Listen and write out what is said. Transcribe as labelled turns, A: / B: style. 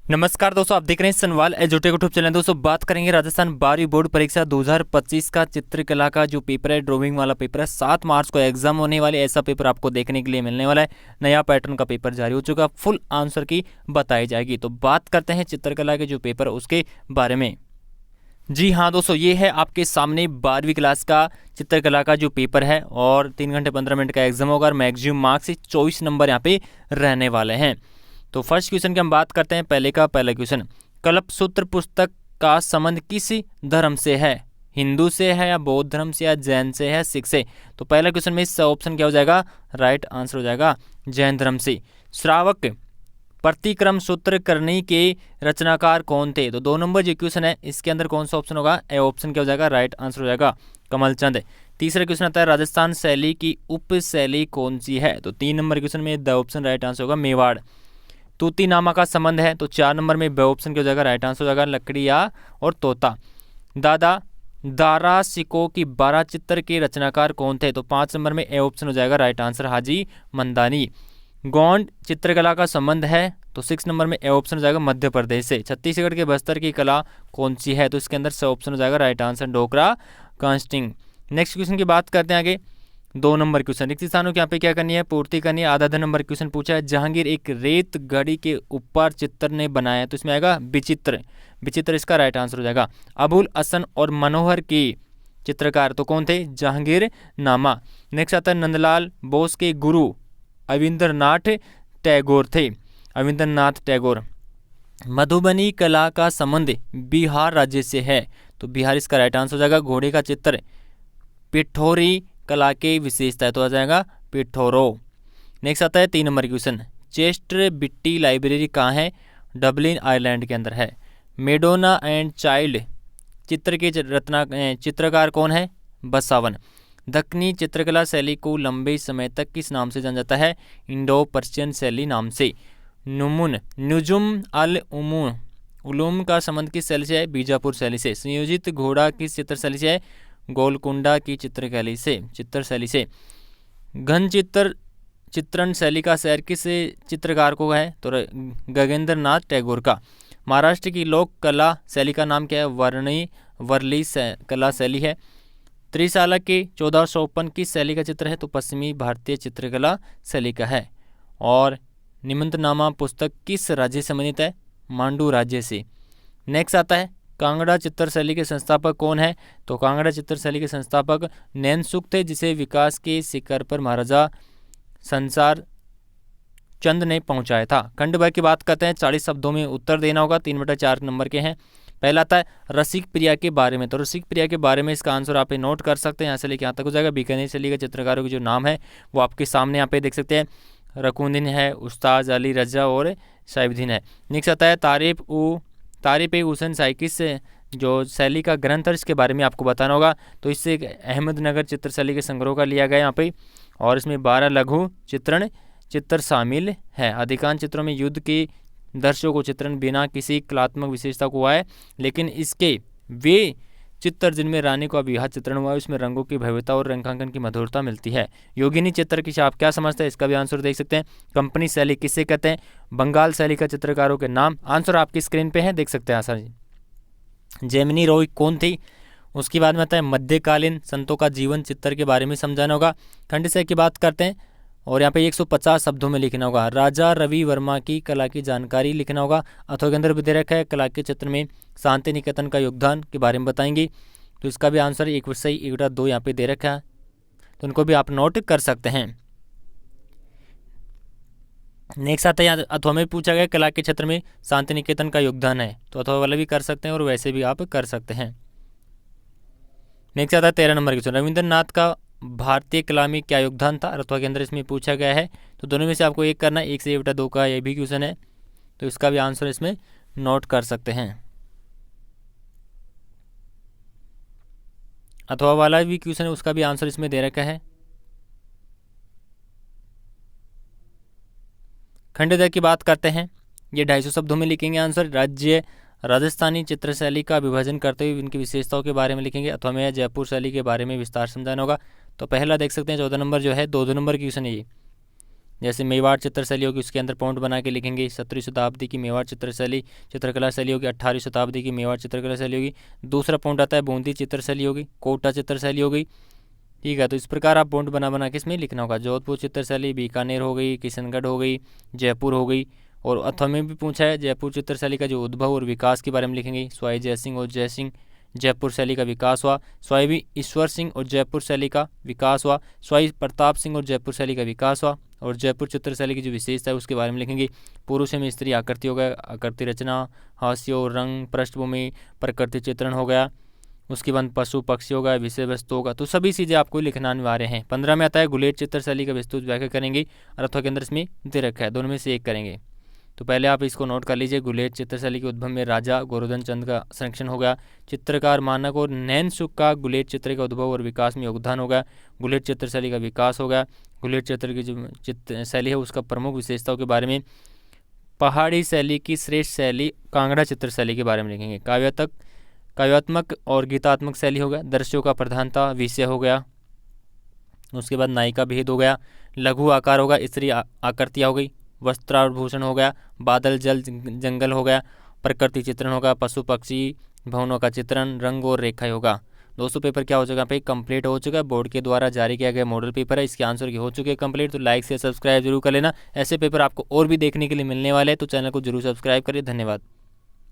A: नमस्कार दोस्तों, आप देख रहे हैं सनवाल एजुटेक यूट्यूब चैनल। दोस्तों बात करेंगे राजस्थान 12वीं बोर्ड परीक्षा 2025 का चित्रकला का जो पेपर है, ड्राइंग वाला पेपर है। 7 मार्च को एग्जाम होने वाले, ऐसा पेपर आपको देखने के लिए मिलने वाला है। नया पैटर्न का पेपर जारी हो चुका, फुल आंसर की बताई जाएगी। तो बात करते हैं चित्रकला के जो पेपर उसके बारे में। जी हाँ दोस्तों, ये है आपके सामने 12वीं क्लास का चित्रकला का जो पेपर है और 3 घंटे 15 मिनट का एग्जाम होगा और मैक्सिमम मार्क्स 24 नंबर यहाँ पे रहने वाले हैं। तो फर्स्ट क्वेश्चन की हम बात करते हैं। पहला क्वेश्चन, कल्पसूत्र पुस्तक का संबंध किस धर्म से है? हिंदू से है या बौद्ध धर्म से या जैन से है, सिख से? तो पहला क्वेश्चन में इसका ऑप्शन क्या हो जाएगा? राइट आंसर हो जाएगा जैन धर्म से। श्रावक प्रतिक्रम सूत्र करनी के रचनाकार कौन थे? तो 2 नंबर जो क्वेश्चन है इसके अंदर कौन सा ऑप्शन होगा? ए ऑप्शन क्या हो जाएगा? राइट आंसर हो जाएगा कमल चंद। तीसरा क्वेश्चन आता है, राजस्थान शैली की उप शैली कौन सी है? तो 3 नंबर क्वेश्चन में द ऑप्शन राइट आंसर होगा मेवाड़। तूती नामा का संबंध है? तो 4 नंबर में ब ऑप्शन क्या हो जाएगा? राइट आंसर हो जाएगा लकड़िया और तोता। दादा दारा सिको की 12 चित्र के रचनाकार कौन थे? तो 5 नंबर में ए ऑप्शन हो जाएगा राइट आंसर हाजी मंदानी। गोंड चित्रकला का संबंध है? तो 6 नंबर में ए ऑप्शन हो जाएगा मध्य प्रदेश से। छत्तीसगढ़ के बस्तर की कला कौन सी है? तो इसके अंदर से ऑप्शन हो जाएगा राइट आंसर डोकरा कास्टिंग। नेक्स्ट क्वेश्चन की बात करते हैं आगे। 2 नंबर क्वेश्चन, रिक्त स्थानों की यहाँ पे क्या करनी है? पूर्ति करनी है। आधा नंबर क्वेश्चन पूछा है, जहांगीर एक रेत घड़ी के ऊपर चित्र ने बनाया है, तो इसमें आएगा विचित्र। विचित्र इसका राइट आंसर हो जाएगा। अबुल हसन और मनोहर की चित्रकार तो कौन थे? जहांगीर नामा। नेक्स्ट आता है, नंदलाल बोस के गुरु अविंद्रनाथ टैगोर थे। अविंद्रनाथ टैगोर। मधुबनी कला का संबंध बिहार राज्य से है, तो बिहार इसका राइट आंसर हो जाएगा। घोड़े का चित्र पिठौरी कला के विशेषता है, तो आ जाएगा पिठौरो। नेक्स्ट आता है 3 नंबर क्वेश्चन, चेस्टर बिट्टी लाइब्रेरी कहाँ है? डबलिन आयरलैंड के अंदर है। मेडोना एंड चाइल्ड चित्र के चित्रकार कौन है? बसावन। दक्कनी चित्रकला शैली को लंबे समय तक किस नाम से जाना जाता है? इंडो पर्शियन शैली नाम से। नुमुन नुजुम अल उलूम का संबंध किस शैली से है? बीजापुर शैली से। संयोजित घोड़ा किस चित्र शैली से है? गोलकुंडा की चित्रशैली से। घन चित्रण शैली का शहर किस चित्रकार को है? तो गगनेंद्रनाथ टैगोर का। महाराष्ट्र की लोक कला शैली का नाम क्या है? वर्ली कला शैली है। त्रिशाला के 1452 किस शैली का चित्र है? तो पश्चिमी भारतीय चित्रकला शैली का है। और निमंत्रनामा पुस्तक किस राज्य से संबंधित है? मांडू राज्य से। नेक्स्ट आता है, कांगड़ा चित्रशैली के संस्थापक कौन है? तो कांगड़ा चित्रशैली के संस्थापक नैनसुख थे, जिसे विकास के शिखर पर महाराजा संसार चंद ने पहुंचाया था। खंड भर की बात करते हैं, 40 शब्दों में उत्तर देना होगा। 3/4 नंबर के हैं। पहला आता है रसिक प्रिया के बारे में। तो रसिक प्रिया के बारे में इसका आंसर आप नोट कर सकते हैं, यहाँ से लेकर यहाँ तक हो जाएगा। बीकानेर शैली के चित्रकारों के जो नाम है वो आपके सामने यहाँ पे देख सकते हैं। रकुंदीन है, उस्ताद अली रजा और साहिबुद्दीन है। नेक्स्ट आता है तारिफ हुसैन साइकिस जो शैली का ग्रंथ है, इसके बारे में आपको बताना होगा। तो इससे अहमदनगर चित्रशैली के संग्रह का लिया गया यहाँ पे, और इसमें 12 लघु चित्र शामिल है। अधिकांश चित्रों में युद्ध के दृश्यों को चित्रण बिना किसी कलात्मक विशेषता को हुआ है, लेकिन इसके वे चित्र जिनमें रानी का विवाह चित्रण हुआ है उसमें रंगों की भव्यता और रेखांकन की मधुरता मिलती है। योगिनी चित्र की आप क्या समझते हैं? इसका भी आंसर देख सकते हैं। कंपनी शैली किसे कहते हैं? बंगाल शैली का चित्रकारों के नाम। आंसर आपकी स्क्रीन पे है, देख सकते हैं आसानी। जेमिनी रॉय कौन थी? उसके बाद में आता है मध्यकालीन संतों का जीवन चित्र के बारे में समझाना होगा। खंड से की बात करते हैं और यहाँ पे 150 शब्दों में लिखना होगा। राजा रवि वर्मा की कला की जानकारी लिखना होगा। अथवा के अंदर भी दे रखा है कला के चित्र में शांति निकेतन का योगदान के बारे में बताएंगे। तो इसका भी आंसर 1/2 यहाँ पे दे रखा है, तो उनको भी आप नोट कर सकते हैं। नेक्स्ट आता है यहाँ अथवा में पूछा गया कला के क्षेत्र में शांति निकेतन का योगदान है, तो अथवा वाला भी कर सकते हैं और वैसे भी आप कर सकते हैं। नेक्स्ट आता है 13 नंबर क्वेश्चन, रविंद्रनाथ का भारतीय कला में क्या योगदान था? अथवा के अंदर इसमें पूछा गया है, तो दोनों में से आपको एक करना है। 1 से 1/2 का ये भी क्वेश्चन है, तो इसका भी आंसर इसमें नोट कर सकते हैं। अथवा वाला भी क्वेश्चन है, उसका भी आंसर इसमें दे रखा है। खंड की बात करते हैं, ये 250 शब्दों में लिखेंगे आंसर। राज्य राजस्थानी चित्रशैली का विभाजन करते हुए इनकी विशेषताओं के बारे में लिखेंगे। अथवा में जयपुर शैली के बारे में विस्तार समझाना होगा। तो पहला देख सकते हैं 14 नंबर जो है 2 नंबर की क्वेश्चन है ये। जैसे मेवाड़ चित्रशैली होगी उसके अंदर पॉइंट बना के लिखेंगे। 17वीं शताब्दी की मेवाड़ चित्रशैली चित्रकला शैली होगी। 18वीं शताब्दी की मेवाड़ चित्रकला शैली होगी। दूसरा पॉइंट आता है बूंदी चित्रशैली होगी, कोटा चित्रशैली हो गई। ठीक है, तो इस प्रकार आप पॉइंट बना बना के इसमें लिखना होगा। जोधपुर चित्रशैली, बीकानेर हो गई, किशनगढ़ हो गई, जयपुर हो गई। और अथवा में भी पूछा है जयपुर चित्रशैली का जो उद्भव और विकास के बारे में लिखेंगे। स्वाई जय सिंह और जय सिंह जयपुर शैली का विकास हुआ। स्वाई ईश्वर सिंह और जयपुर शैली का विकास हुआ। स्वाई प्रताप सिंह और जयपुर शैली का विकास हुआ। और जयपुर चित्रशैली की जो विशेषता है उसके बारे में लिखेंगे। पुरुष में स्त्री आकृति हो गया, आकृति रचना, हास्य और रंग, पृष्ठभूमि, प्रकृति चित्रण हो गया। उसके बाद पशु पक्षी होगा, विषय वस्तु होगा। तो सभी चीज़ें आपको लिखना अनिवार्य हैं। 15 में आता है गुलेट चित्रशैली का विस्तृत व्याख्या करेंगे। अथवा के अंदर इसमें दे रखा है, दोनों में से एक करेंगे। तो पहले आप इसको नोट कर लीजिए। गुलेट चित्रशैली के उद्भव में राजा गोवर्धन चंद का संरक्षण हो गया। चित्रकार मानक और नैन सुख का गुलेट चित्र का उद्भव और विकास में योगदान हो गया। गुलेट चित्रशैली का विकास हो गया। गुलेट चित्र की जो चित्र शैली है उसका प्रमुख विशेषताओं के बारे में। पहाड़ी शैली की श्रेष्ठ शैली कांगड़ा चित्रशैली के बारे में लिखेंगे। काव्यात्मक और गीतात्मक शैली हो गया। दृश्यों का प्रधानता विषय हो गया। उसके बाद नायिका भेद हो गया। लघु आकार होगा, स्त्री आकृतियाँ हो गई। वस्त्राभूषण हो गया। बादल जल जंगल हो गया। प्रकृति चित्रण होगा। पशु पक्षी भवनों का चित्रण, रंग और रेखा होगा। दोस्तों पेपर क्या हो चुका है पे कंप्लीट हो चुका है। बोर्ड के द्वारा जारी किया गया मॉडल पेपर है। इसके आंसर की हो चुके हैं कंप्लीट। तो लाइक से सब्सक्राइब जरूर कर लेना। ऐसे पेपर आपको और भी देखने के लिए मिलने वाले हैं, तो चैनल को जरूर सब्सक्राइब करिए। धन्यवाद।